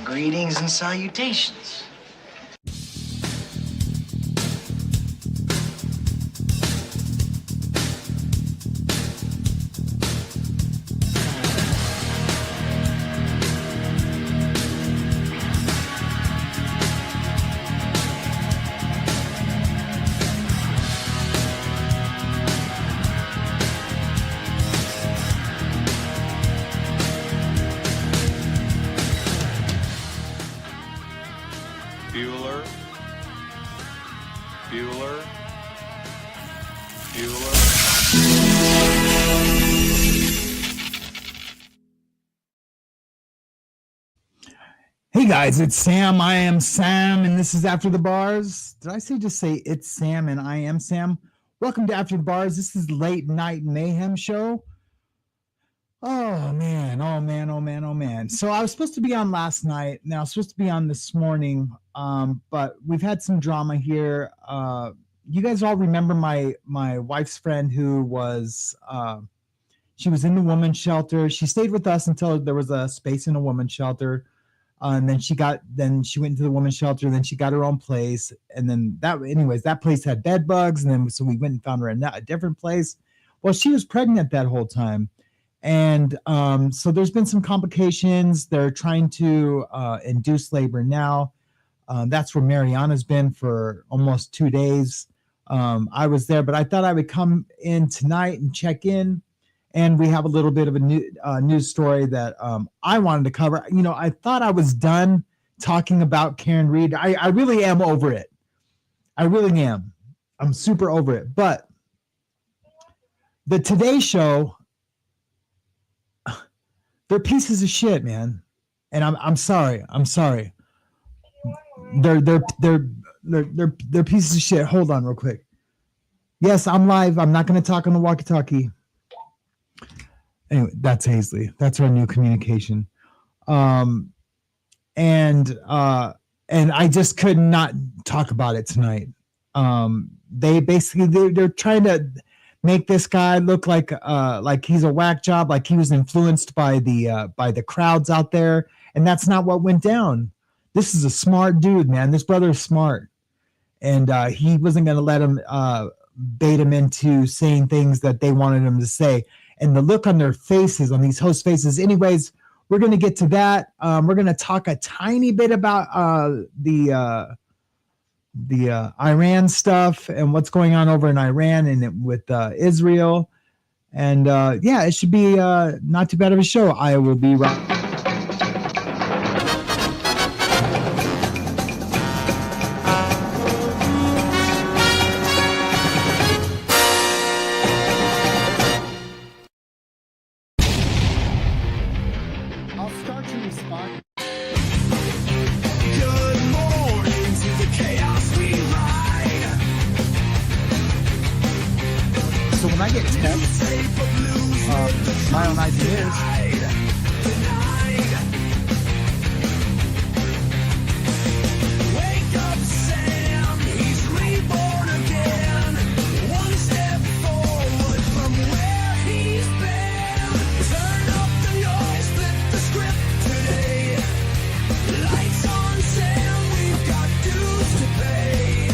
Greetings and salutations. Hey guys, it's Sam. I am Sam, and this is After the Bars. Did I just say it's Sam and I am Sam? Welcome to After the Bars. This is Late Night Mayhem show. Oh man. So I was supposed to be on last night. Now I was supposed to be on this morning, but we've had some drama here. You guys all remember my wife's friend who was she was in the women's shelter. She stayed with us until there was a space in a women's shelter. And then she went into the women's shelter. Then she got her own place. And then that place had bed bugs. And then so we went and found her a different place. Well, she was pregnant that whole time. And so there's been some complications. They're trying to induce labor now. That's where Mariana's been for almost 2 days. I was there, but I thought I would come in tonight and check in. And we have a little bit of a news story that I wanted to cover. You know, I thought I was done talking about Karen Reed. I really am over it. I really am. I'm super over it. But the Today Show, they're pieces of shit, man. And I'm sorry. I'm sorry. They're pieces of shit. Hold on real quick. Yes, I'm live. I'm not going to talk on the walkie-talkie. Anyway, that's Hazley. That's our new communication. And I just could not talk about it tonight. They're trying to make this guy look like he's a whack job, like he was influenced by the crowds out there, and that's not what went down. This is a smart dude, man. This brother is smart, and he wasn't going to let him bait him into saying things that they wanted him to say. And the look on their faces, on these host faces. Anyways, we're going to get to that. We're going to talk a tiny bit about the Iran stuff and what's going on over in Iran and with Israel. And yeah, it should be not too bad of a show. I will be right. My own ideas. Wake up, Sam, he's reborn again. One step forward from where he's been. Turn up the noise, flip the script today. Lights on, Sam, we've got dues to pay.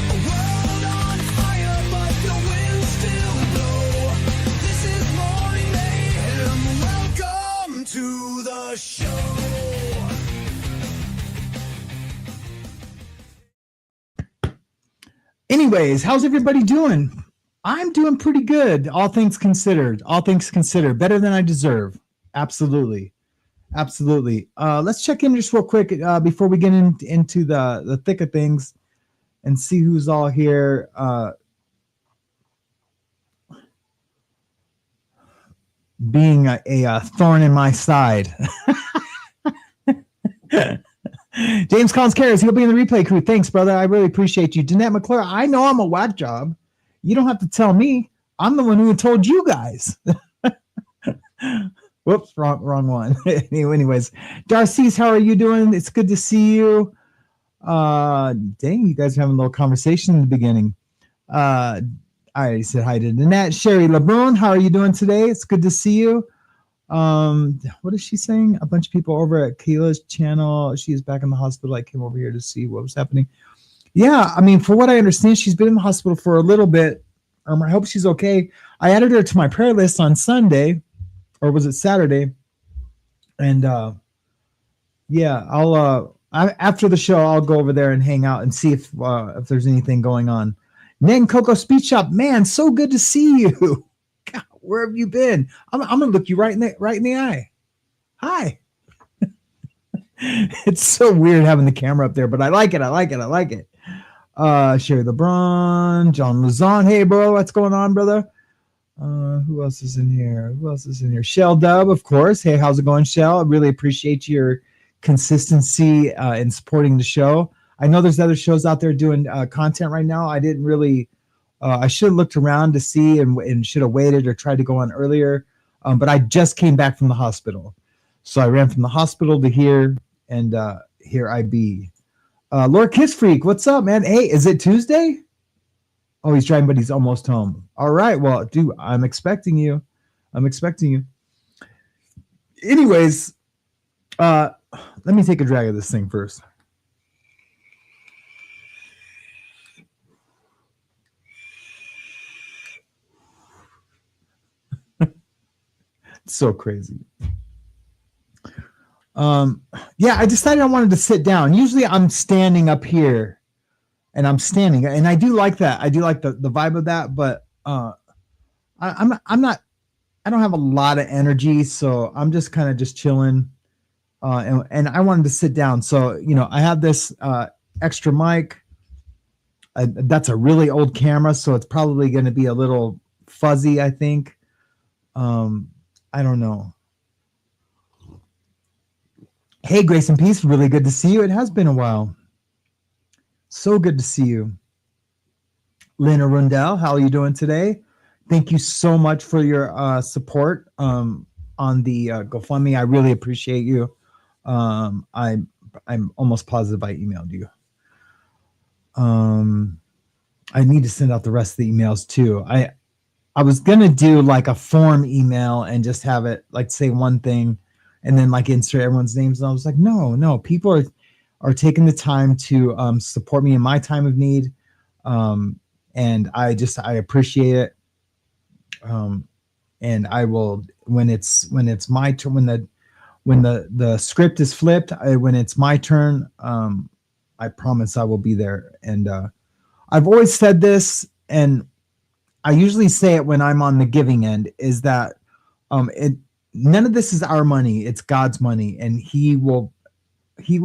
A world on fire, but the wind still blows. This is morning mayhem. Welcome to the show. Anyways, how's everybody doing? I'm doing pretty good. All things considered. Better than I deserve. Absolutely. Let's check in just real quick before we get into the thick of things and see who's all here. Being a thorn in my side. James Collins cares. He'll be in the replay crew. Thanks, brother. I really appreciate you. Danette McClure, I know I'm a whack job. You don't have to tell me. I'm the one who told you guys. Whoops, wrong one. Anyways, Darcy's, how are you doing? It's good to see you. Dang, you guys are having a little conversation in the beginning. I already said hi to Danette. Sherry LeBron, how are you doing today? It's good to see you. What is she saying? A bunch of people over at Kayla's channel. She is back in the hospital. I came over here to see what was happening. Yeah, I mean, for what I understand, she's been in the hospital for a little bit. I hope she's okay. I added her to my prayer list on Sunday, or was it Saturday? And yeah, after the show, I'll go over there and hang out and see if there's anything going on. Nen Coco Speech Shop, man, so good to see you. God, where have you been? I'm gonna look you right in the eye. Hi. It's so weird having the camera up there, but I like it. Sherry LeBron, John Luzon. Hey, bro, what's going on, brother? Who else is in here? Shell Dub, of course. Hey, how's it going, Shell? I really appreciate your consistency in supporting the show. I know there's other shows out there doing content right now. I didn't really, I should have looked around to see and should have waited or tried to go on earlier. But I just came back from the hospital. So I ran from the hospital to here, and here I be. Lord Kiss Freak, what's up, man? Hey, is it Tuesday? Oh, he's driving, but he's almost home. All right. Well, dude, I'm expecting you. Anyways, let me take a drag of this thing first. It's so crazy. Yeah, I decided I wanted to sit down. Usually I'm standing up here. And I'm standing, and I do like that. I do like the vibe of that, but I don't have a lot of energy, so I'm just kind of just chilling. And I wanted to sit down. So, I have this extra mic. That's a really old camera, so it's probably going to be a little fuzzy, I think. I don't know. Hey, Grace and Peace, really good to see you. It has been a while. So good to see you. Lena Rundell, how are you doing today? Thank you so much for your support on the GoFundMe. I really appreciate you. I'm almost positive I emailed you. I need to send out the rest of the emails too. I was gonna do like a form email and just have it like say one thing and then like insert everyone's names. And I was like, no, people are taking the time to support me in my time of need. And I appreciate it. And I will, when it's my turn, when the script is flipped, when it's my turn, I promise I will be there. And I've always said this, and I usually say it when I'm on the giving end, is that none of this is our money. It's God's money, and he will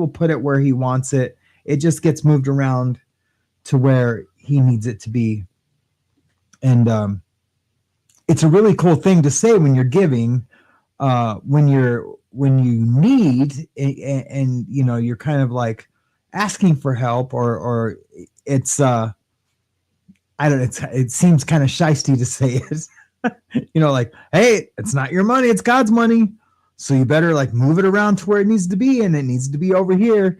put it where he wants it. It just gets moved around to where he needs it to be. And it's a really cool thing to say when you're giving, when you need, and you're kind of like asking for help, or it's I don't know, it seems kind of shysty to say it. Like, hey, it's not your money, it's God's money. So you better like move it around to where it needs to be, and it needs to be over here.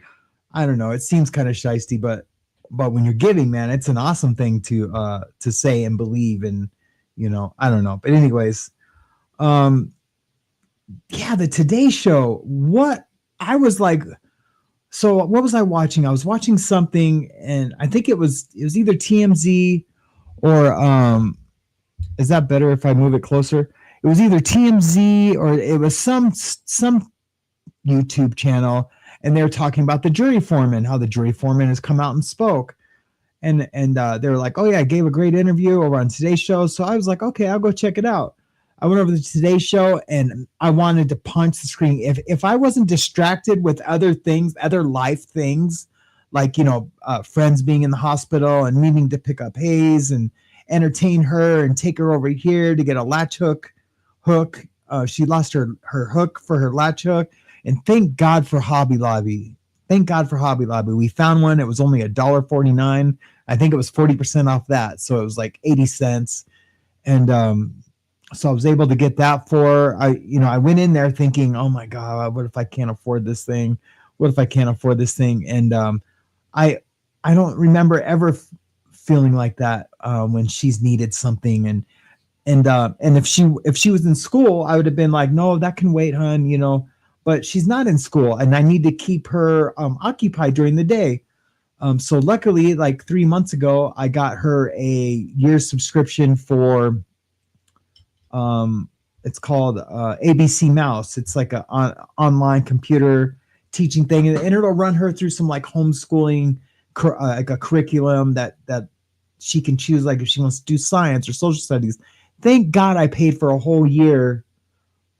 I don't know. It seems kind of shysty, but when you're giving, man, it's an awesome thing to say and believe, and I don't know. But anyways, yeah, the Today Show. What I was like, so what was I watching? I was watching something, and I think it was either TMZ or is that better if I move it closer? It was either TMZ or it was some YouTube channel, and they were talking about the jury foreman, how the jury foreman has come out and spoke, and they were like, oh yeah, I gave a great interview over on Today's Show. So I was like, okay, I'll go check it out. I went over to Today's Show, and I wanted to punch the screen. If I wasn't distracted with other things, other life things, like friends being in the hospital and needing to pick up Hayes and entertain her and take her over here to get a latch hook. She lost her hook for her latch hook, and thank God for Hobby Lobby. We found one. It was only $1.49. I think it was 40% off that, so it was like 80 cents. And so I was able to get that for her. I went in there thinking, oh my God, what if I can't afford this thing? And I don't remember ever feeling like that when she's needed something. And if she was in school, I would have been like, no, that can wait, hun, you know. But she's not in school, and I need to keep her occupied during the day. So luckily, like 3 months ago, I got her a year subscription for it's called ABC Mouse. It's like a online computer teaching thing, and it'll run her through some like homeschooling like a curriculum that she can choose, like if she wants to do science or social studies. Thank God I paid for a whole year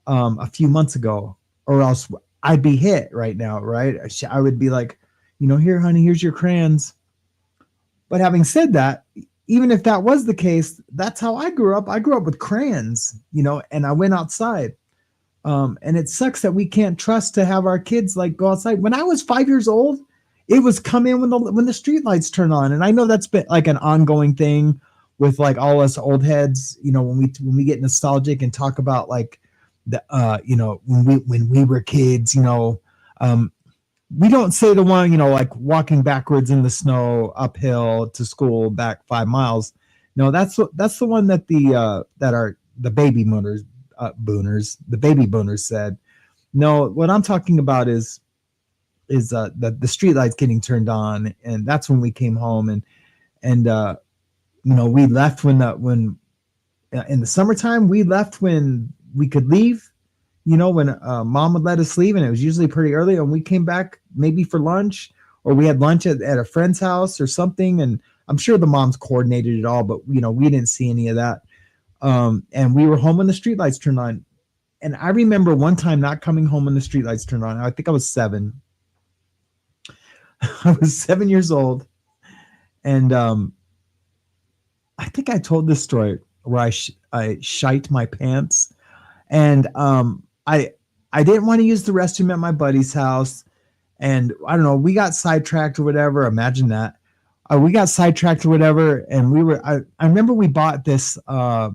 a few months ago, or else I'd be hit right now, right? I would be like, you know, here, honey, here's your crayons. But having said that, even if that was the case, that's how I grew up. I grew up with crayons, you know, and I went outside. And it sucks that we can't trust to have our kids like go outside. When I was 5 years old, it was come in when the street lights turn on. And I know that's been like an ongoing thing with like all us old heads, you know, when we get nostalgic and talk about like the you know, when we were kids, you know, we don't say the one, you know, like walking backwards in the snow uphill to school back 5 miles. No, that's the one that the baby boomers said. No, what I'm talking about is the street lights getting turned on, and that's when we came home, and you know, we left when in the summertime, we left when we could leave. You know, when mom would let us leave, and it was usually pretty early, and we came back maybe for lunch, or we had lunch at a friend's house or something. And I'm sure the moms coordinated it all, but you know, we didn't see any of that. And we were home when the streetlights turned on. And I remember one time not coming home when the streetlights turned on. I think I was 7. I was 7 years old, and I think I told this story where I shite my pants, and I didn't want to use the restroom at my buddy's house, and I don't know, we got sidetracked or whatever. Imagine that. We got sidetracked or whatever, and I remember we bought this like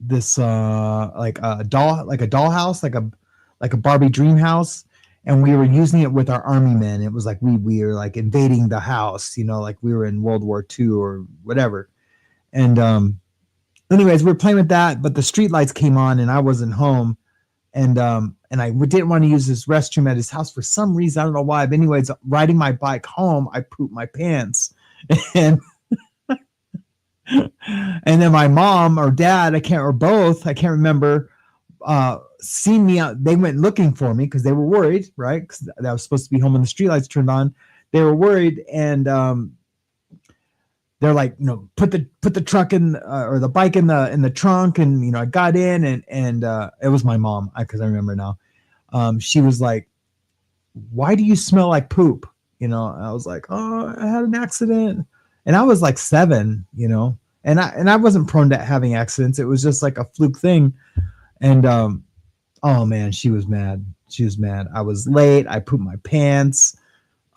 a dollhouse, like a Barbie dream house, and we were using it with our army men. It was like we were like invading the house, you know, like we were in World War II or whatever. And anyways, we were playing with that, but the street lights came on and I wasn't home, and I didn't want to use this restroom at his house for some reason. I don't know why. But anyways, riding my bike home, I pooped my pants, and and then my mom or dad, I can't remember, seen me out. They went looking for me because they were worried, right? Because I was supposed to be home when the streetlights turned on. They were worried, and they're like, you know, put the truck in or the bike in the trunk, and you know, I got in, and it was my mom, because I remember now. She was like, "Why do you smell like poop?" You know, I was like, "Oh, I had an accident." And I was like 7, you know, and I wasn't prone to having accidents. It was just like a fluke thing. And oh man, she was mad. She was mad. I was late. I pooped my pants.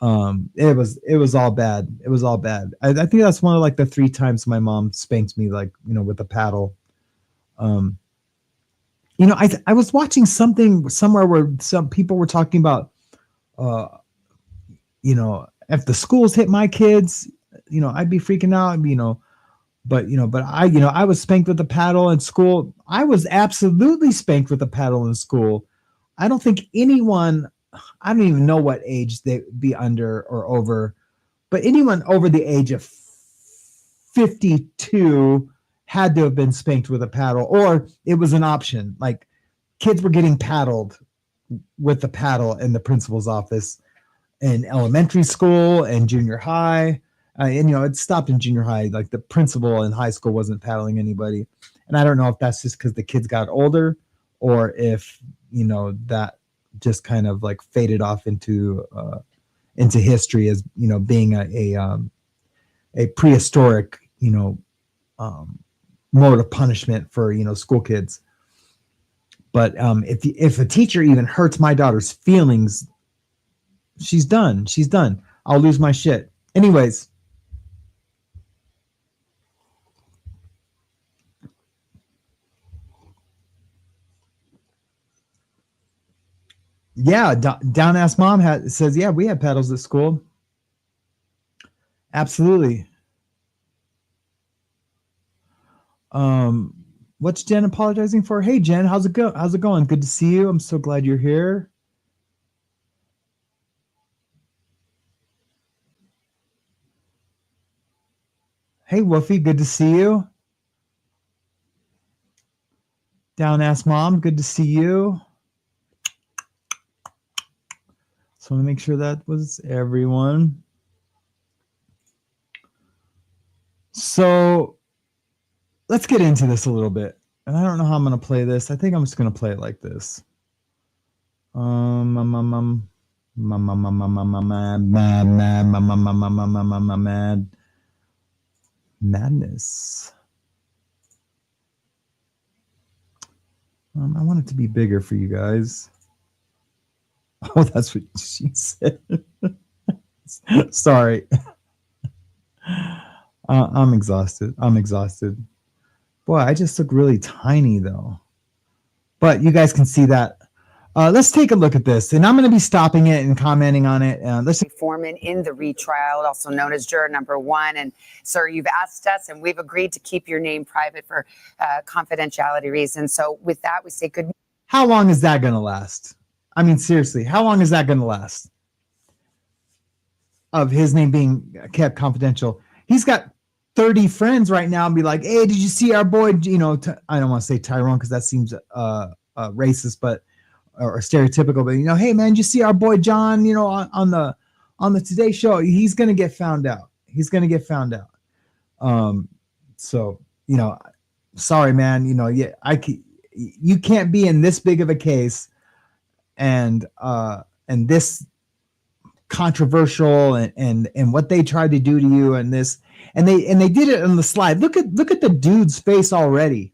It was all bad. It was all bad. I think that's one of like the 3 times my mom spanked me, like, you know, with a paddle. You know, I was watching something somewhere where some people were talking about, you know, if the schools hit my kids, you know, I'd be freaking out, you know, but I was spanked with a paddle in school. I was absolutely spanked with a paddle in school. I don't think anyone, I don't even know what age they'd be under or over, but anyone over the age of 52 had to have been spanked with a paddle, or it was an option. Like kids were getting paddled with the paddle in the principal's office in elementary school and junior high. And, you know, it stopped in junior high. Like the principal in high school wasn't paddling anybody. And I don't know if that's just because the kids got older, or if, you know, that just kind of like faded off into history as, you know, being a prehistoric, you know, mode of punishment for, you know, school kids. But if a teacher even hurts my daughter's feelings, she's done. She's done. I'll lose my shit. Anyways. Yeah, down ass mom says, yeah, we have paddles at school. Absolutely. What's Jen apologizing for? Hey, Jen, how's it going? Good to see you. I'm so glad you're here. Hey, Woofy, good to see you. Down Ass Mom, good to see you. So I want to make sure that was everyone. So let's get into this a little bit. And I don't know how I'm going to play this. I think I'm just going to play it like this. Madness. I want it to be bigger for you guys. Oh, that's what she said. Sorry. I'm exhausted. Boy, I just look really tiny though. But you guys can see that. Let's take a look at this, and I'm going to be stopping it and commenting on it. Let's foreman in the retrial, also known as juror number 1. And sir, you've asked us, and we've agreed to keep your name private for confidentiality reasons. So with that, we say good. How long is that going to last? I mean, seriously, how long is that going to last? Of his name being kept confidential. He's got 30 friends right now and be like, hey, did you see our boy? You know, I don't want to say Tyrone because that seems racist, but or stereotypical. But you know, hey man, did you see our boy John? You know, on the Today Show, he's gonna get found out. So you know, sorry man. You know, yeah, you can't be in this big of a case and this controversial and what they tried to do to you and this and they did it on the slide. Look at the dude's face already.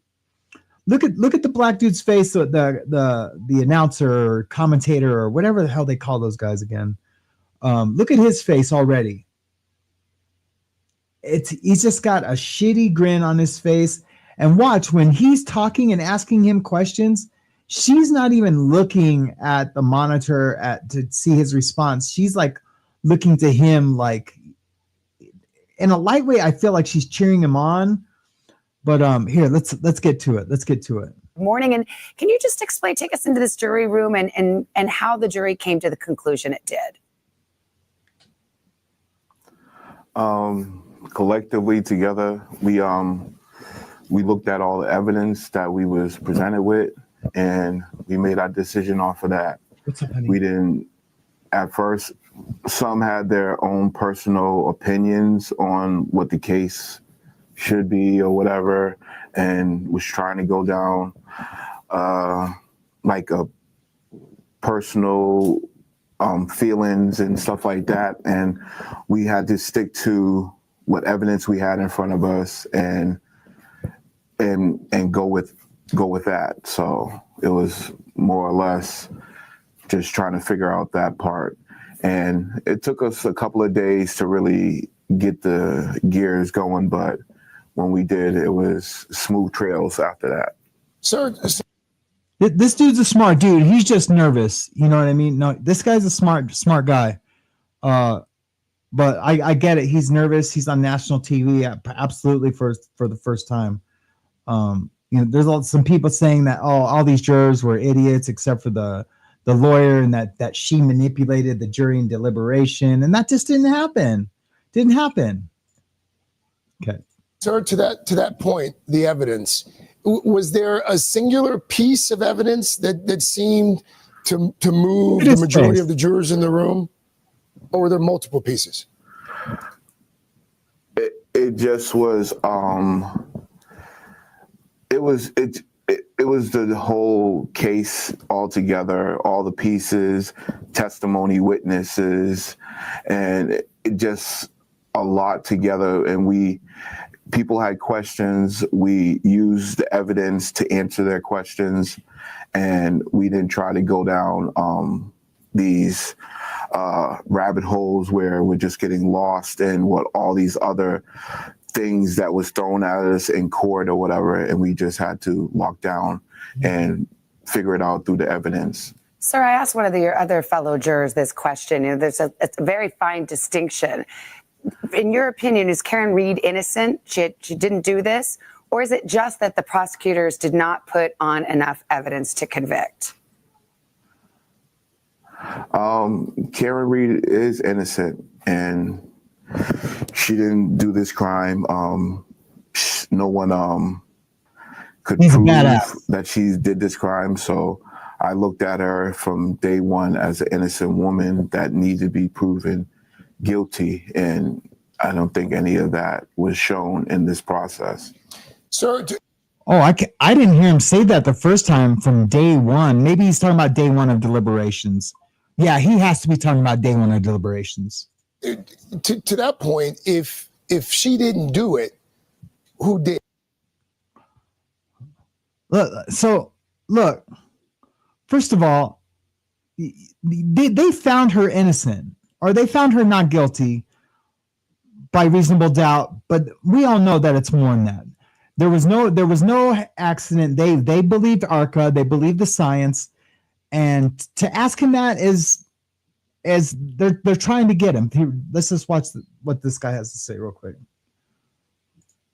Look at the black dude's face, the announcer or commentator or whatever the hell they call those guys again. Look at his face already. He's just got a shitty grin on his face. And watch, when he's talking and asking him questions, she's not even looking at the monitor to see his response. She's like looking to him like in a light way. I feel like she's cheering him on. But here, let's get to it. Morning, and can you just take us into this jury room and how the jury came to the conclusion it did? Collectively together, we looked at all the evidence that we was presented with, and we made our decision off of that. What's up, honey? We didn't, at first, some had their own personal opinions on what the case should be or whatever, and was trying to go down like a personal feelings and stuff like that. And we had to stick to what evidence we had in front of us and go with that. So it was more or less just trying to figure out that part. And it took us a couple of days to really get the gears going, but when we did, it was smooth trails after that. Sir, This dude's a smart dude. He's just nervous. You know what I mean? No, this guy's a smart guy. But I get it. He's nervous. He's on national TV, absolutely for the first time. You know, there's some people saying that all these jurors were idiots except for the lawyer, and that she manipulated the jury in deliberation, and that just didn't happen. Okay. sir, to that point, the evidence, was there a singular piece of evidence that seemed to move the majority of the jurors in the room, or were there multiple pieces? It just was. It was the whole case altogether, all the pieces, testimony, witnesses, and it just a lot together. And people had questions. We used the evidence to answer their questions, and we didn't try to go down these rabbit holes where we're just getting lost in what all these other things that was thrown at us in court or whatever, and we just had to lock down and figure it out through the evidence. Sir, I asked one of your other fellow jurors this question. You know, there's a very fine distinction. In your opinion, is Karen Reed innocent? She didn't do this? Or is it just that the prosecutors did not put on enough evidence to convict? Karen Reed is innocent, and she didn't do this crime. No one could He's a prove badass. that she did this crime. So I looked at her from day one as an innocent woman that needed to be proven guilty, and I don't think any of that was shown in this process. Sir, I didn't hear him say that the first time from day one. Maybe he's talking about day one of deliberations. Yeah, he has to be talking about day one of deliberations. to that point, if she didn't do it, who did? Look, first of all, they found her innocent, or they found her not guilty by reasonable doubt, but we all know that it's more than that. There was no accident. They believed ARCA, they believed the science, and to ask him that is they're trying to get him. Let's just watch what this guy has to say real quick.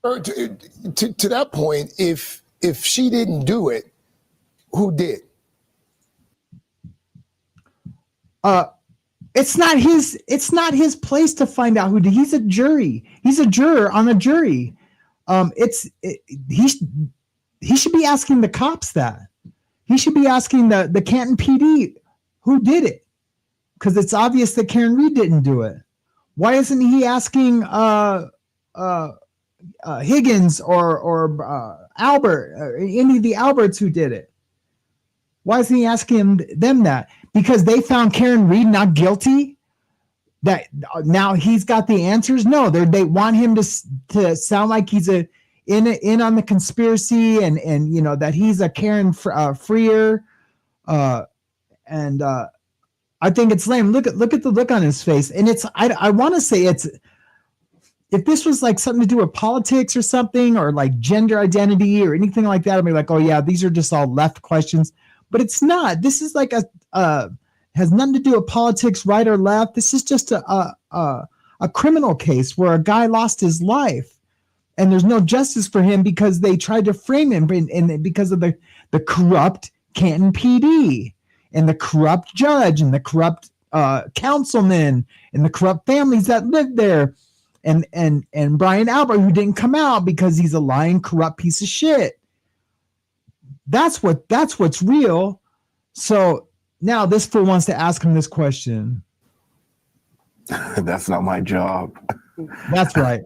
To that point, if she didn't do it, who did? It's not his place to find out who did. He's a jury. He's a juror on a jury. He should be asking the cops that. He should be asking the Canton PD who did it, because it's obvious that Karen Reed didn't do it. Why isn't he asking Higgins or Albert, or any of the Alberts who did it? Why isn't he asking them that? Because they found Karen Reed not guilty, that now he's got the answers? No, they want him to sound like he's in on the conspiracy, and you know that he's a Karen freer, and I think it's lame. Look at the look on his face, and I want to say it's, if this was like something to do with politics or something, or like gender identity or anything like that, I'd be like, oh yeah, these are just all left questions. But it's not. This is like has nothing to do with politics, right or left. This is just a criminal case where a guy lost his life, and there's no justice for him because they tried to frame him, and because of the corrupt Canton PD and the corrupt judge and the corrupt councilman and the corrupt families that lived there, and Brian Albert, who didn't come out because he's a lying, corrupt piece of shit. That's what's real. So now this fool wants to ask him this question. That's not my job. That's right.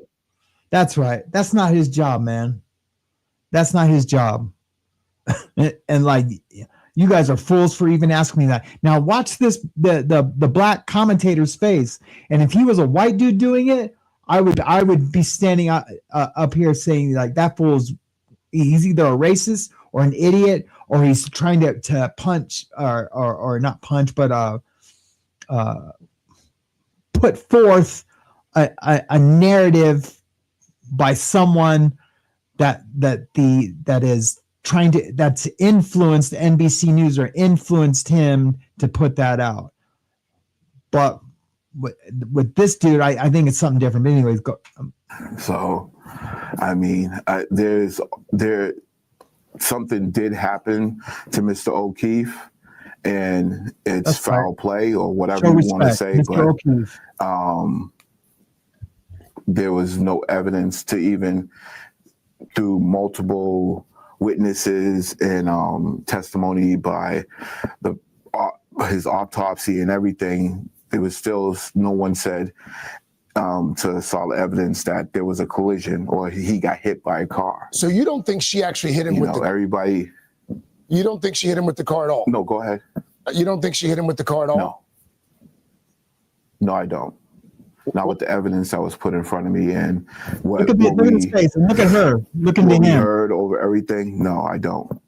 That's not his job, man. That's not his job. And like, you guys are fools for even asking me that. Now watch this, the black commentator's face. And if he was a white dude doing it, I would be standing up here saying like, that fool's, he's either a racist or an idiot, or he's trying to punch or not punch, but put forth a narrative by someone that's influenced NBC News or influenced him to put that out. But with this dude, I think it's something different. But anyways, go. So, I mean, something did happen to Mr. O'Keefe, and it's That's foul right. play or whatever Show you respect, want to say, Mr. but O'Keefe. there was no evidence to even through multiple witnesses and testimony by his autopsy and everything. There was still no one said to solid evidence that there was a collision or he got hit by a car. So you don't think she actually hit him with everybody. You don't think she hit him with the car at all? No, go ahead. You don't think she hit him with the car at all? No, I don't. Not with the evidence that was put in front of me and Look at his face and look at her. Look into what we him. heard over everything. No, I don't.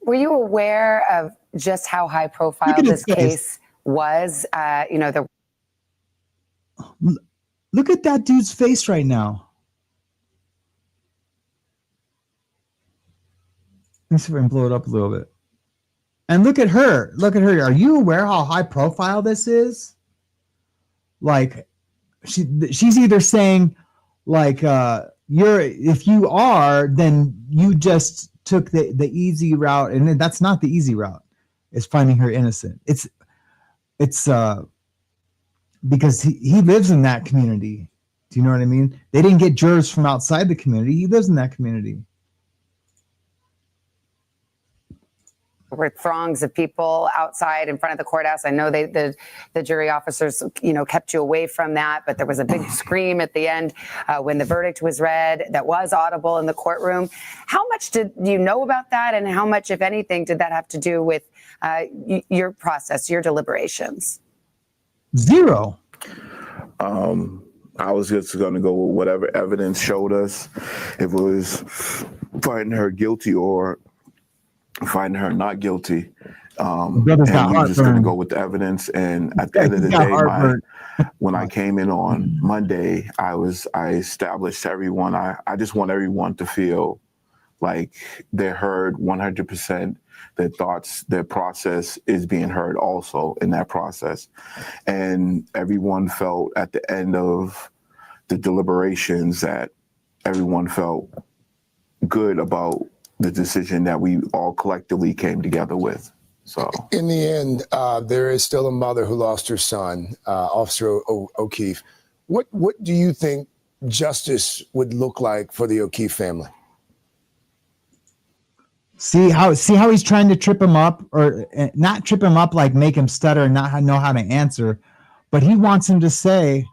Were you aware of just how high profile Look at this his face. case was? Look at that dude's face right now. Let me see if I can blow it up a little bit. And look at her. Look at her. Are you aware how high profile this is? Like, she's either saying, like, if you are, then you just took the easy route, and that's not the easy route. It's finding her innocent. It's because he lives in that community. Do you know what I mean? They didn't get jurors from outside the community. He lives in that community. Were throngs of people outside in front of the courthouse. I know the jury officers, kept you away from that, but there was a big scream at the end when the verdict was read that was audible in the courtroom. How much did you know about that, and how much, if anything, did that have to do with your process, your deliberations? Zero. I was just going to go with whatever evidence showed us. If it was finding her guilty or finding her not guilty. And we were just going to go with the evidence. And at the end of the day, when I came in on Monday, I established to everyone, I just want everyone to feel like they're heard 100%. Their thoughts, their process is being heard also in that process. And everyone felt at the end of the deliberations that everyone felt good about the decision that we all collectively came together with. So in the end, there is still a mother who lost her son, Officer O'Keefe. What do you think justice would look like for the O'Keefe family? See how he's trying to trip him up, or not trip him up, like make him stutter and not know how to answer, but he wants him to say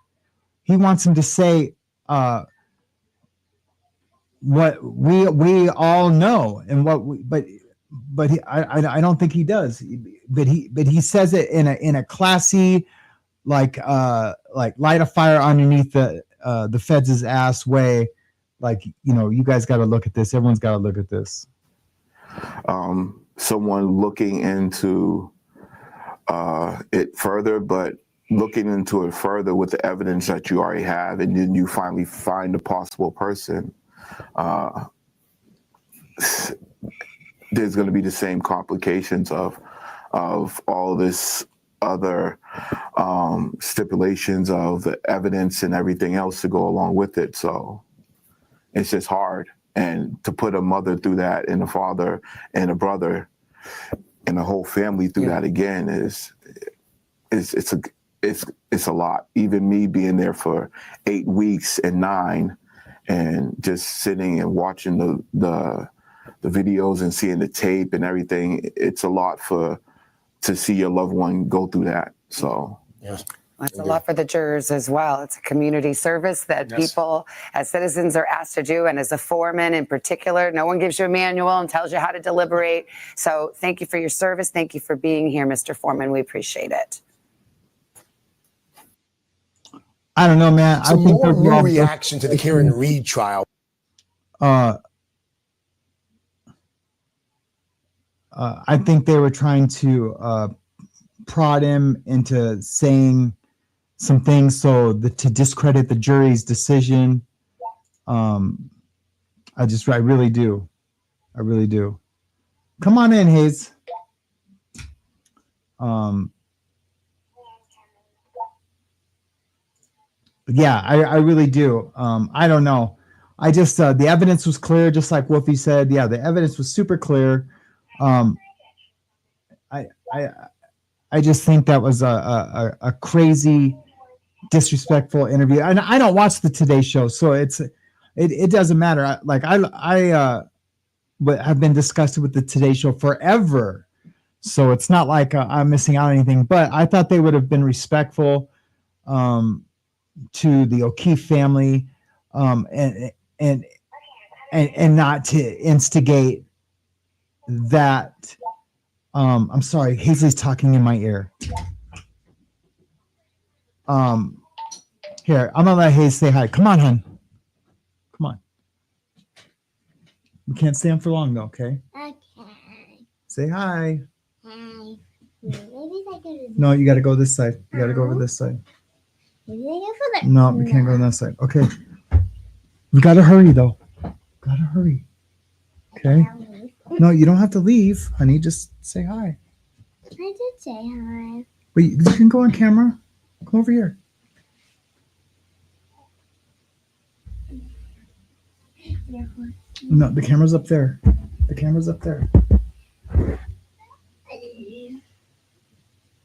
what we all know, and but I don't think he does. But he says it in a classy, like light a fire underneath the feds' ass way. Like, you guys got to look at this. Everyone's got to look at this. Someone looking into it further, but looking into it further with the evidence that you already have, and then you finally find a possible person, there's going to be the same complications of all this other stipulations of the evidence and everything else to go along with it. So it's just hard. And to put a mother through that, and a father and a brother and a whole family through that again it's a lot. Even me being there for 8 weeks and 9, and just sitting and watching the videos and seeing the tape and everything, it's a lot to see your loved one go through that. So yes. That's a lot for the jurors as well. It's a community service that people as citizens are asked to do. And as a foreman in particular, no one gives you a manual and tells you how to deliberate. So thank you for your service. Thank you for being here, Mr. Foreman. We appreciate it. I don't know, man. So more reaction to the Karen Reed trial. I think they were trying to prod him into saying some things to discredit the jury's decision. I really do. Come on in, Hayes. Yeah, I really do. I don't know. I just the evidence was clear, just like Wolfie said. Yeah, the evidence was super clear. I just think that was a crazy, disrespectful interview. And I don't watch the Today Show, so it doesn't matter. I have been disgusted with the Today Show forever, so it's not like I'm missing out on anything. But I thought they would have been respectful to the O'Keefe family, and not to instigate that. I'm sorry, Hazley's talking in my ear. Here, I'm gonna let Hayes say hi. Come on, hon. Come on. We can't stay on for long though, okay? Okay. Say hi. Hi. Maybe I could. No, you gotta go this side. You gotta go over this side. Maybe I go for that. No, we can't go on that side. Okay. We gotta hurry though. Gotta hurry. Okay. No, you don't have to leave, honey. Just say hi. I did say hi. Wait, you can go on camera. Come over here. No, the camera's up there. The camera's up there.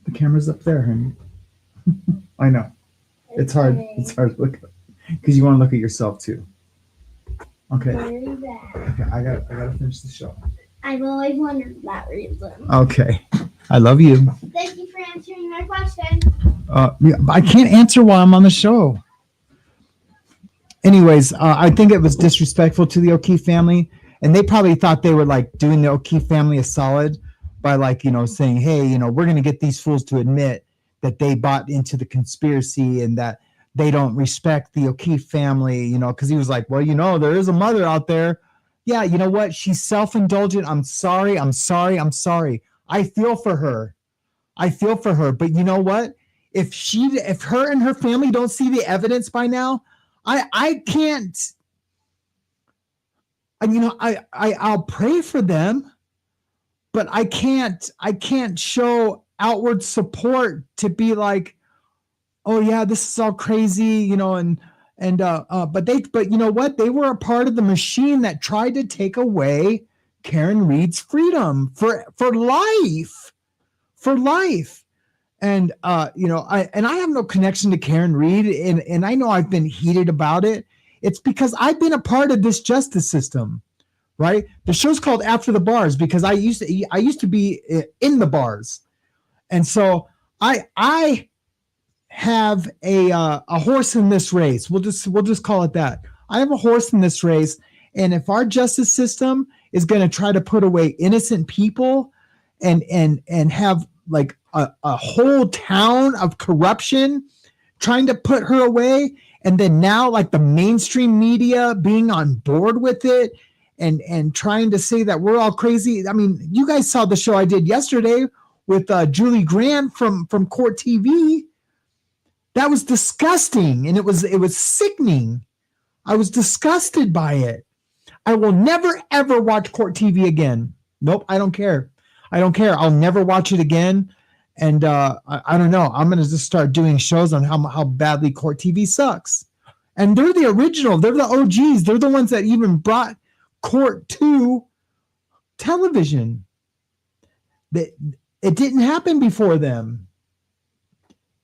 The camera's up there, honey. I know. It's hard. It's hard to look because you want to look at yourself too. Okay. Okay. I gotta finish the show. I've always wondered that reason. Okay. I love you. Thank you for answering my question. Yeah, I can't answer while I'm on the show. Anyways, I think it was disrespectful to the O'Keefe family, and they probably thought they were like doing the O'Keefe family a solid by like, saying, hey, we're going to get these fools to admit that they bought into the conspiracy and that they don't respect the O'Keefe family, because he was like, well, there is a mother out there. Yeah, you know what? She's self-indulgent. I'm sorry. I feel for her. But you know what? If her and her family don't see the evidence by now, I can't, I'll pray for them, but I can't show outward support to be like, oh yeah, this is all crazy, but you know what? They were a part of the machine that tried to take away Karen Reed's freedom for life. And I have no connection to Karen Reed, and I know I've been heated about it. It's because I've been a part of this justice system, right? The show's called After the Bars because I used to be in the bars, and so I have a horse in this race. We'll just call it that. I have a horse in this race, and if our justice system is going to try to put away innocent people, and have like a whole town of corruption trying to put her away, and then now like the mainstream media being on board with it and trying to say that we're all crazy. I mean, you guys saw the show I did yesterday with Julie Grant from Court TV. That was disgusting, and it was sickening. I was disgusted by it. I will never ever watch Court TV again. Nope, I don't care. I'll never watch it again. And I don't know. I'm going to just start doing shows on how badly Court TV sucks. And they're the original. They're the OGs. They're the ones that even brought Court to television. It didn't happen before them.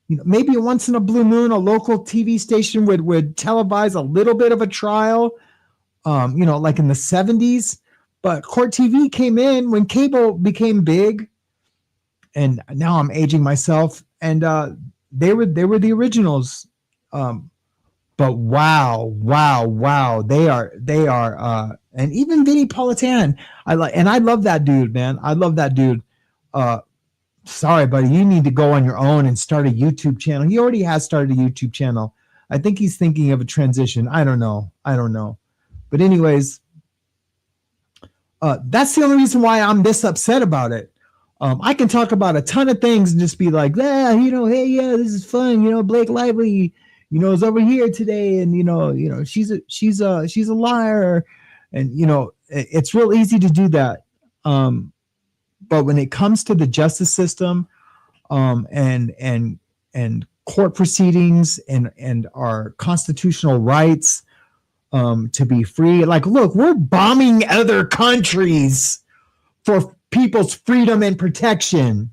Maybe once in a blue moon, a local TV station would televise a little bit of a trial, like in the 70s. But Court TV came in when cable became big. And now I'm aging myself, and they were the originals. But wow, they are, and even Vinny Politan, I love that dude, man. I love that dude. Sorry, buddy, you need to go on your own and start a YouTube channel. He already has started a YouTube channel. I think he's thinking of a transition. I don't know. But anyways, that's the only reason why I'm this upset about it. I can talk about a ton of things and just be like, hey, this is fun. Blake Lively, is over here today, and she's a liar, and it's real easy to do that. But when it comes to the justice system, and court proceedings and our constitutional rights, to be free, like, look, we're bombing other countries for people's freedom and protection,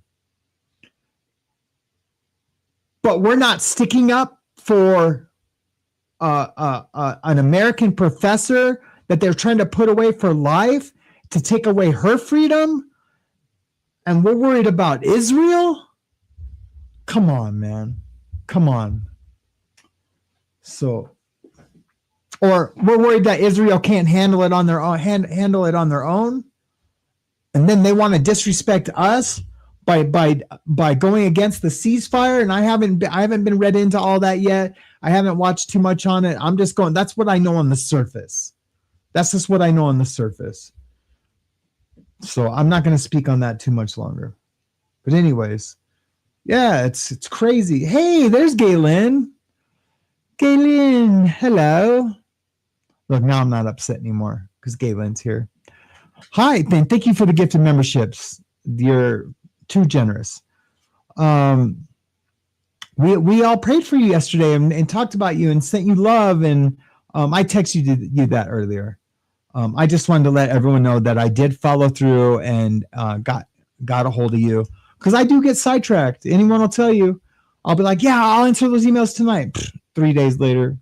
but we're not sticking up for an American professor that they're trying to put away for life to take away her freedom, and we're worried about Israel. Come on, man. Come on. So, or we're worried that Israel can't handle it on their own. And then they want to disrespect us by going against the ceasefire. And I haven't been read into all that yet. I haven't watched too much on it. I'm just going, that's what I know on the surface. That's just what I know on the surface. So I'm not going to speak on that too much longer. But anyways, yeah, it's crazy. Hey, there's Galen. Galen, hello. Look, now I'm not upset anymore because Galen's here. Hi, Ben. Thank you for the gift of memberships. You're too generous. We all prayed for you yesterday and talked about you and sent you love. And I texted you that earlier. I just wanted to let everyone know that I did follow through and got a hold of you, because I do get sidetracked. Anyone will tell you. I'll be like, yeah, I'll answer those emails tonight. 3 days later.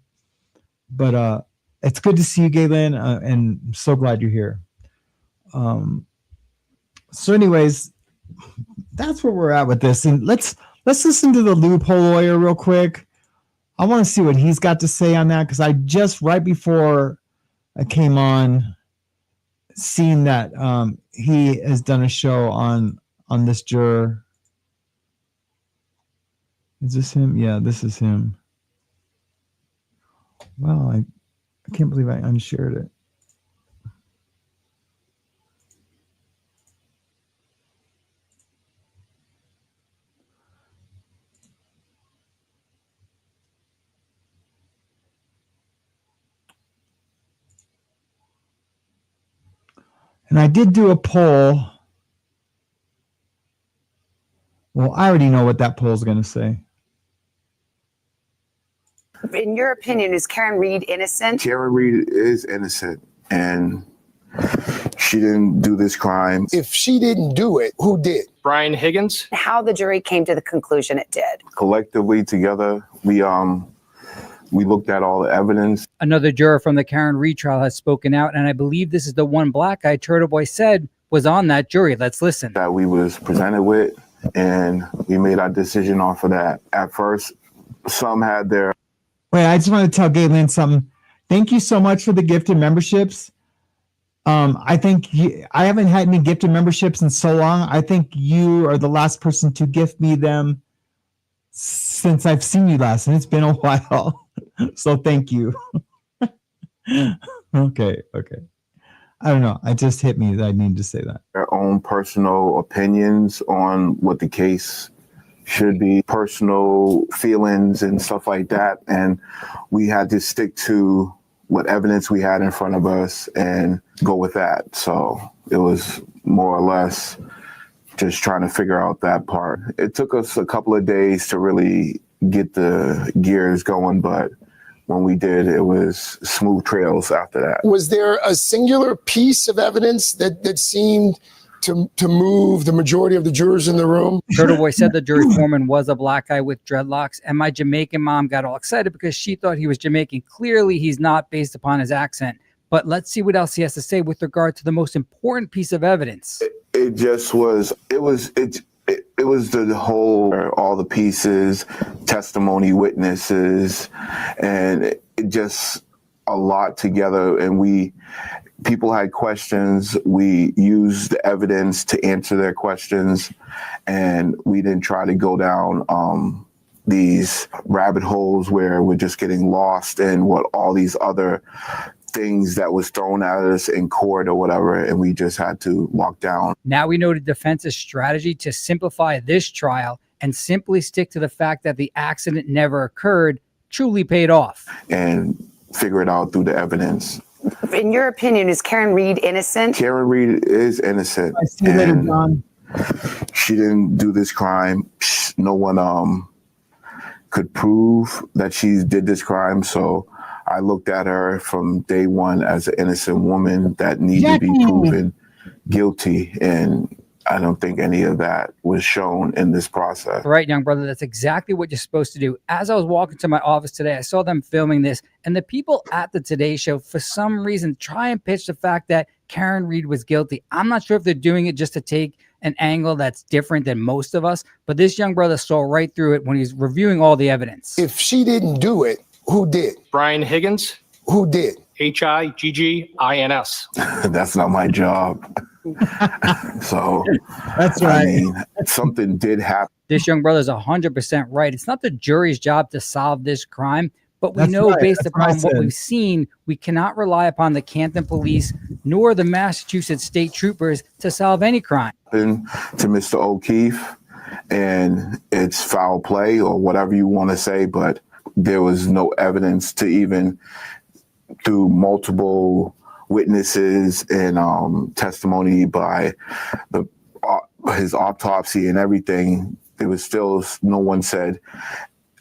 But it's good to see you, Galen, and I'm so glad you're here. So anyways, that's where we're at with this. And let's listen to the loophole lawyer real quick. I want to see what he's got to say on that, because I just, right before I came on, seen that he has done a show on this juror. Is this him? Yeah, this is him. Wow, I can't believe I unshared it. And I did do a poll. Well, I already know what that poll is going to say. In your opinion, is Karen Reed innocent? Karen Reed is innocent, and she didn't do this crime. If she didn't do it, who did? Brian Higgins. How the jury came to the conclusion it did? Collectively, together, we looked at all the evidence. Another juror from the Karen Reed trial has spoken out, and I believe this is the one black guy Turtle Boy said was on that jury. Let's listen. That we was presented with, and we made our decision off of that. At first, some had their... Wait, I just want to tell Galen something. Thank you so much for the gifted memberships. I think I haven't had any gifted memberships in so long. I think you are the last person to gift me them since I've seen you last, and it's been a while. So thank you. Okay. I don't know. It just hit me that I need to say that. Their own personal opinions on what the case should be, personal feelings and stuff like that. And we had to stick to what evidence we had in front of us and go with that. So it was more or less just trying to figure out that part. It took us a couple of days to really get the gears going, but when we did, it was smooth trails after that. Was there a singular piece of evidence that seemed to move the majority of the jurors in the room? Turtle Boy said the jury foreman was a black guy with dreadlocks, and my Jamaican mom got all excited because she thought he was Jamaican. Clearly, he's not based upon his accent. But let's see what else he has to say with regard to the most important piece of evidence. It was the whole, all the pieces, testimony, witnesses, and it just a lot together. And people had questions. We used the evidence to answer their questions, and we didn't try to go down these rabbit holes where we're just getting lost in what all these other things that was thrown at us in court or whatever, and we just had to lock down. Now we know the defense's strategy to simplify this trial and simply stick to the fact that the accident never occurred truly paid off. And figure it out through the evidence. In your opinion, is Karen Reed innocent? Karen Reed is innocent. I see you later, John. She didn't do this crime. No one could prove that she did this crime, so I looked at her from day one as an innocent woman that needed to be proven guilty, and I don't think any of that was shown in this process. Right, young brother, that's exactly what you're supposed to do. As I was walking to my office today, I saw them filming this, and the people at the Today Show, for some reason, try and pitch the fact that Karen Reed was guilty. I'm not sure if they're doing it just to take an angle that's different than most of us, but this young brother saw right through it when he's reviewing all the evidence. If she didn't do it, who did? Brian Higgins. Who did? Higgins. That's not my job. So That's right. I mean, something did happen. This young brother is 100% right. It's not the jury's job to solve this crime, but we That's know right. based That's what I upon what said. we've seen, we cannot rely upon the Canton police nor the Massachusetts state troopers to solve any crime. To Mr. O'Keefe, and it's foul play or whatever you want to say, but there was no evidence to even through multiple witnesses and testimony by his autopsy and everything. There was still no one said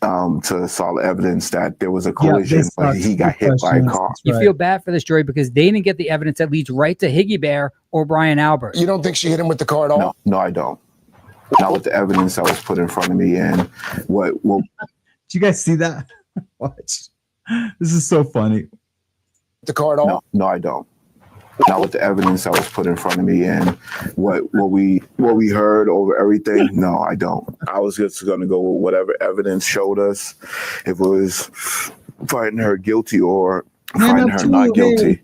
to solid evidence that there was a collision, but he got hit by a car. You feel bad for this jury because they didn't get the evidence that leads right to Higgy Bear or Brian Albert. You don't think she hit him with the car at all? No, I don't. Not with the evidence that was put in front of me. And what did you guys see that? Watch. This is so funny. The car at all? No, I don't. Not with the evidence that was put in front of me and what we heard over everything. No, I don't. I was just going to go with whatever evidence showed us, if it was finding her guilty or finding her not guilty.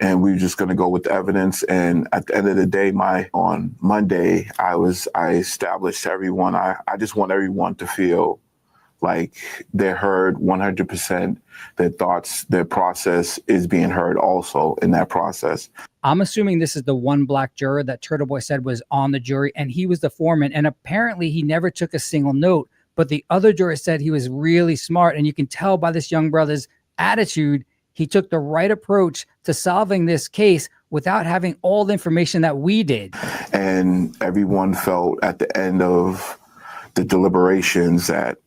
And we were just going to go with the evidence. And at the end of the day, on Monday, I established to everyone. I just want everyone to feel like they're heard 100%, their thoughts, their process is being heard also in that process. I'm assuming this is the one black juror that Turtle Boy said was on the jury, and he was the foreman, and apparently he never took a single note, but the other juror said he was really smart, and you can tell by this young brother's attitude, he took the right approach to solving this case without having all the information that we did. And everyone felt at the end of the deliberations that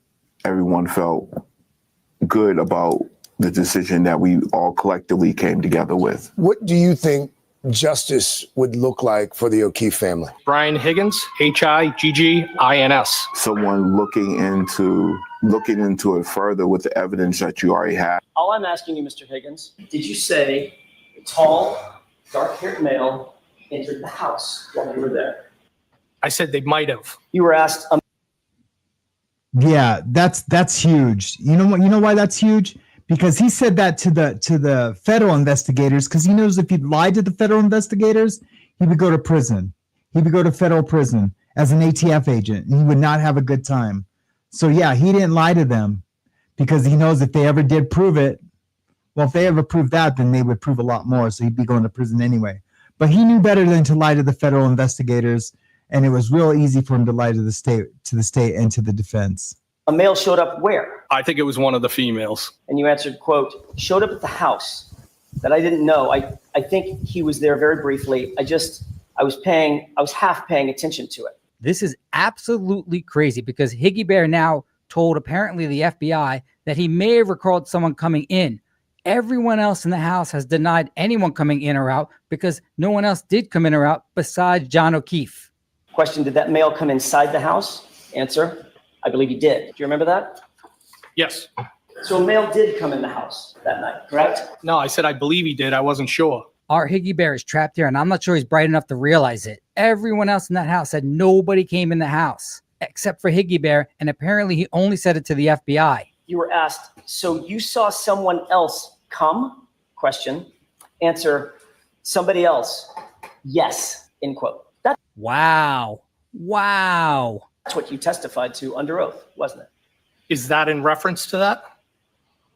everyone felt good about the decision that we all collectively came together with. What do you think justice would look like for the O'Keefe family? Brian Higgins, Higgins. Someone looking into it further with the evidence that you already have. All I'm asking you, Mr. Higgins, did you say a tall, dark-haired male entered the house while you were there? I said they might have. You were asked Yeah, that's huge. You know why that's huge? Because he said that to the federal investigators, because he knows if he lied to the federal investigators, he would go to prison. He would go to federal prison as an ATF agent, and he would not have a good time. So yeah, he didn't lie to them because he knows if they ever did prove it, well, if they ever proved that, then they would prove a lot more. So he'd be going to prison anyway. But he knew better than to lie to the federal investigators. And it was real easy for him to lie to the state and to the defense. a male showed up where? I think it was one of the females. And you answered, quote, showed up at the house that I didn't know. I think he was there very briefly. I was half paying attention to it. This is absolutely crazy because Higgy Bear now told apparently the FBI that he may have recalled someone coming in. Everyone else in the house has denied anyone coming in or out because no one else did come in or out besides John O'Keefe. Question, did that male come inside the house? Answer, I believe he did. Do you remember that? Yes. So a male did come in the house that night, correct? No, I said I believe he did. I wasn't sure. Our Higgy Bear is trapped here, and I'm not sure he's bright enough to realize it. Everyone else in that house said nobody came in the house except for Higgy Bear, and apparently he only said it to the FBI. You were asked, so you saw someone else come? Question. Answer, somebody else. Yes, end quote. Wow. That's what you testified to under oath, wasn't it? Is that in reference to that?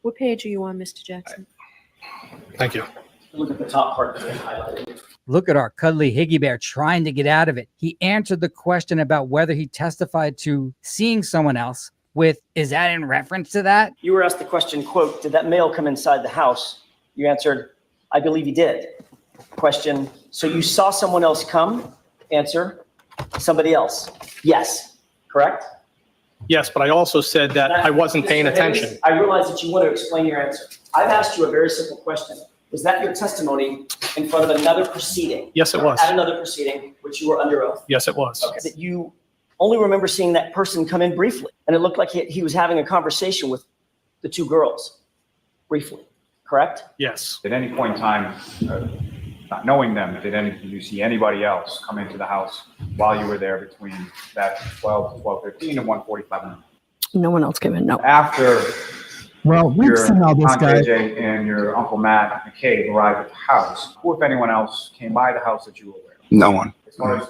What page are you on, Mr. Jackson? Thank you. Look at the top part that's highlighted. Look at our cuddly Higgy Bear trying to get out of it. He answered the question about whether he testified to seeing someone else with, is that in reference to that? You were asked the question, quote, did that male come inside the house? You answered, I believe he did. Question, so you saw someone else come? Answer, somebody else. Yes, correct? Yes, but I also said that I wasn't paying attention. I realize that you want to explain your answer. I've asked you a very simple question. Was that your testimony in front of another proceeding? Yes, it was. At another proceeding, which you were under oath? Yes, it was. Okay. That you only remember seeing that person come in briefly, and it looked like he was having a conversation with the two girls briefly, correct? Yes. At any point in time, not knowing them, did you see anybody else come into the house while you were there between that 12 to 12:15 and 1:45? No one else came in, no. After Well, we've your seen all this, Aunt guys. AJ and your Uncle Matt McCabe arrived at the house, who, if anyone else, came by the house that you were aware of? No one. As far as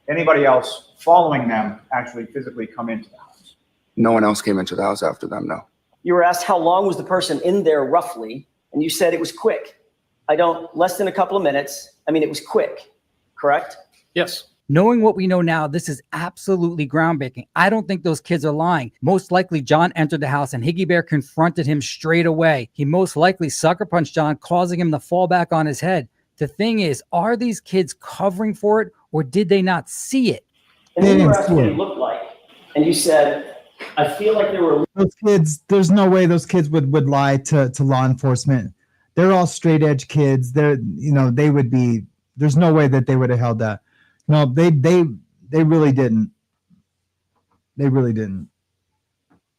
anybody else following them actually physically come into the house? No one else came into the house after them, no. You were asked how long was the person in there roughly, and you said it was quick. Less than a couple of minutes. I mean, it was quick, correct? Yes. Knowing what we know now, this is absolutely groundbreaking. I don't think those kids are lying. Most likely, John entered the house and Higgy Bear confronted him straight away. He most likely sucker punched John, causing him to fall back on his head. The thing is, are these kids covering for it, or did they not see it? And then you were asked what he looked like, and you said I feel like there were Those kids, there's no way those kids would lie to law enforcement. They're all straight edge kids. They would be, there's no way that they would have held that. No, they really didn't. They really didn't.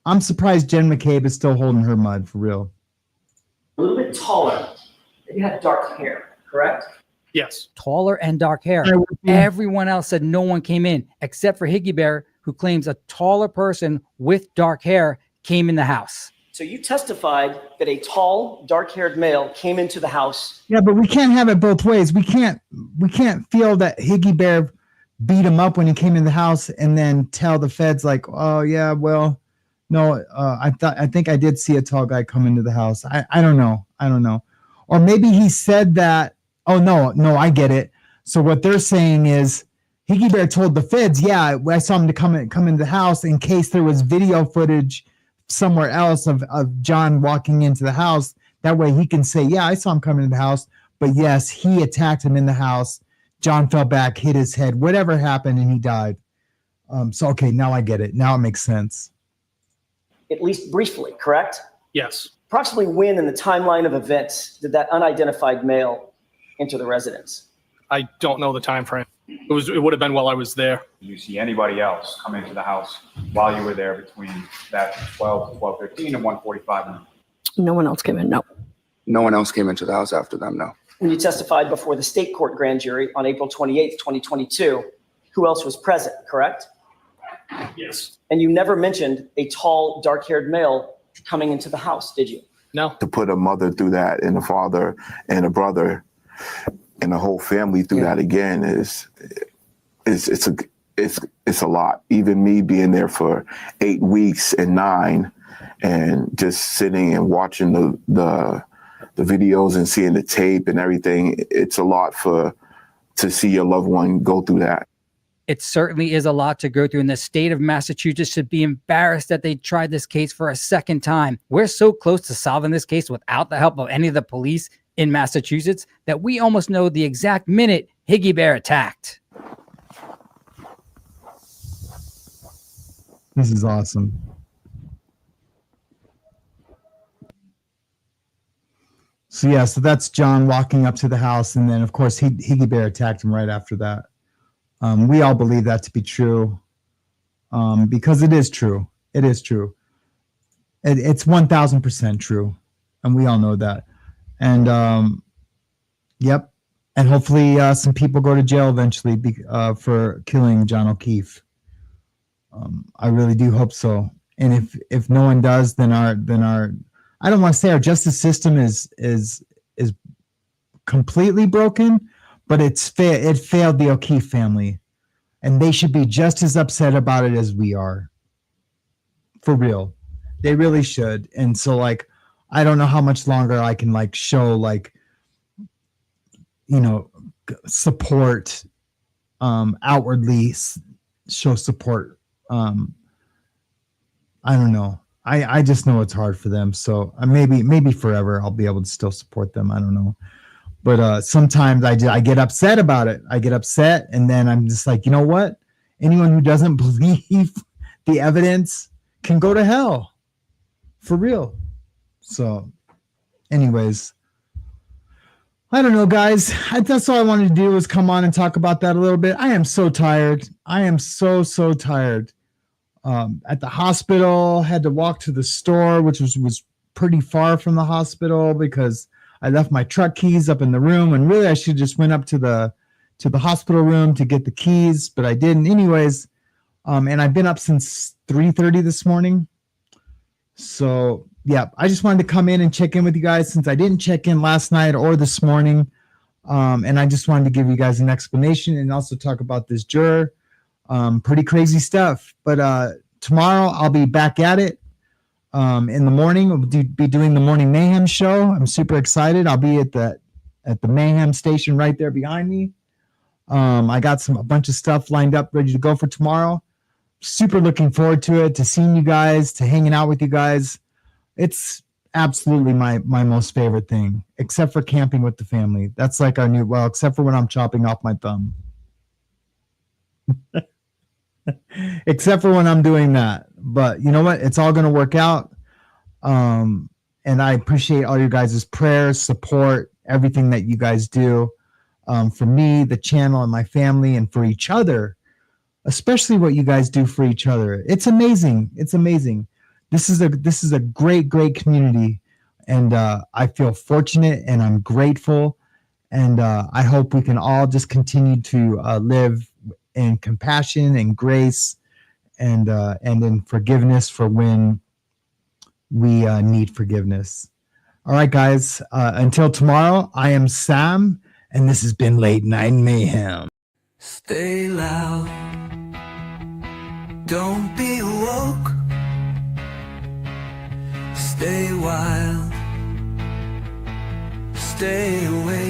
I'm surprised Jen McCabe is still holding her mud for real. a little bit taller. You had dark hair, correct? Yes. Taller and dark hair. Everyone else said no one came in except for Higgy Bear, who claims a taller person with dark hair came in the house. So you testified that a tall, dark-haired male came into the house. Yeah, but we can't have it both ways. We can't feel that Higgy Bear beat him up when he came in the house and then tell the feds like, oh yeah, well, no, I think I did see a tall guy come into the house. I don't know. Or maybe he said that. Oh no, I get it. So what they're saying is Higgy Bear told the feds, yeah, I saw him to come into the house in case there was video footage somewhere else of John walking into the house. That way he can say, yeah, I saw him come into the house, but yes, he attacked him in the house. John fell back, hit his head, whatever happened, and he died. So, okay, now I get it. Now it makes sense. At least briefly, correct? Yes. Approximately when in the timeline of events did that unidentified male enter the residence? I don't know the time frame. It would have been while I was there. Did you see anybody else come into the house while you were there between that 12 to 12:15 and 1:45? No one else came in, no. No one else came into the house after them, no. When you testified before the state court grand jury on April 28th, 2022, who else was present, correct? Yes. And you never mentioned a tall, dark-haired male coming into the house, did you? No. To put a mother through that and a father and a brother and the whole family through that again it's a lot. Even me being there for 8 weeks and 9 and just sitting and watching the videos and seeing the tape and everything, it's a lot to see your loved one go through that. It certainly is a lot to go through, and the state of Massachusetts should be embarrassed that they tried this case for a second time. We're so close to solving this case without the help of any of the police in Massachusetts that we almost know the exact minute Higgy Bear attacked. This is awesome. So that's John walking up to the house, and then of course Higgy Bear attacked him right after that. We all believe that to be true, because it is true. It is true. It's 1,000% true, and we all know that. And yep, and hopefully some people go to jail eventually for killing John O'Keefe. I really do hope so. And if no one does, then our I don't want to say our justice system is completely broken, but it failed the O'Keefe family, and they should be just as upset about it as we are. For real, they really should. And so, like, I don't know how much longer I can show support, outwardly show support. I don't know. I just know it's hard for them. So maybe forever I'll be able to still support them. I don't know. But sometimes I get upset about it. I get upset, and then I'm just like, you know what? Anyone who doesn't believe the evidence can go to hell. For real. So anyways, I don't know, guys. That's all I wanted to do was come on and talk about that a little bit. I am so tired. I am so tired. At the hospital, had to walk to the store, which was pretty far from the hospital because I left my truck keys up in the room, and really I should just went up to the hospital room to get the keys, but I didn't anyways. And I've been up since 3:30 this morning. So yeah, I just wanted to come in and check in with you guys since I didn't check in last night or this morning. And I just wanted to give you guys an explanation and also talk about this juror. Pretty crazy stuff, but tomorrow I'll be back at it. In the morning, we'll be doing the morning Mayhem show. I'm super excited. I'll be at the Mayhem station right there behind me. I got a bunch of stuff lined up, ready to go for tomorrow. Super looking forward to it, to seeing you guys, to hanging out with you guys. It's absolutely my most favorite thing, except for camping with the family. That's like our except for when I'm chopping off my thumb. except for when I'm doing that. But you know what? It's all going to work out. And I appreciate all your guys' prayers, support, everything that you guys do for me, the channel, and my family, and for each other, especially what you guys do for each other. It's amazing. It's amazing. This is a great community, and I feel fortunate and I'm grateful. And I hope we can all just continue to live in compassion and grace and in forgiveness for when we need forgiveness. All right, guys. Until tomorrow, I am Sam, and this has been Late Night Mayhem. Stay loud. Don't be woke. Stay wild. Stay awake.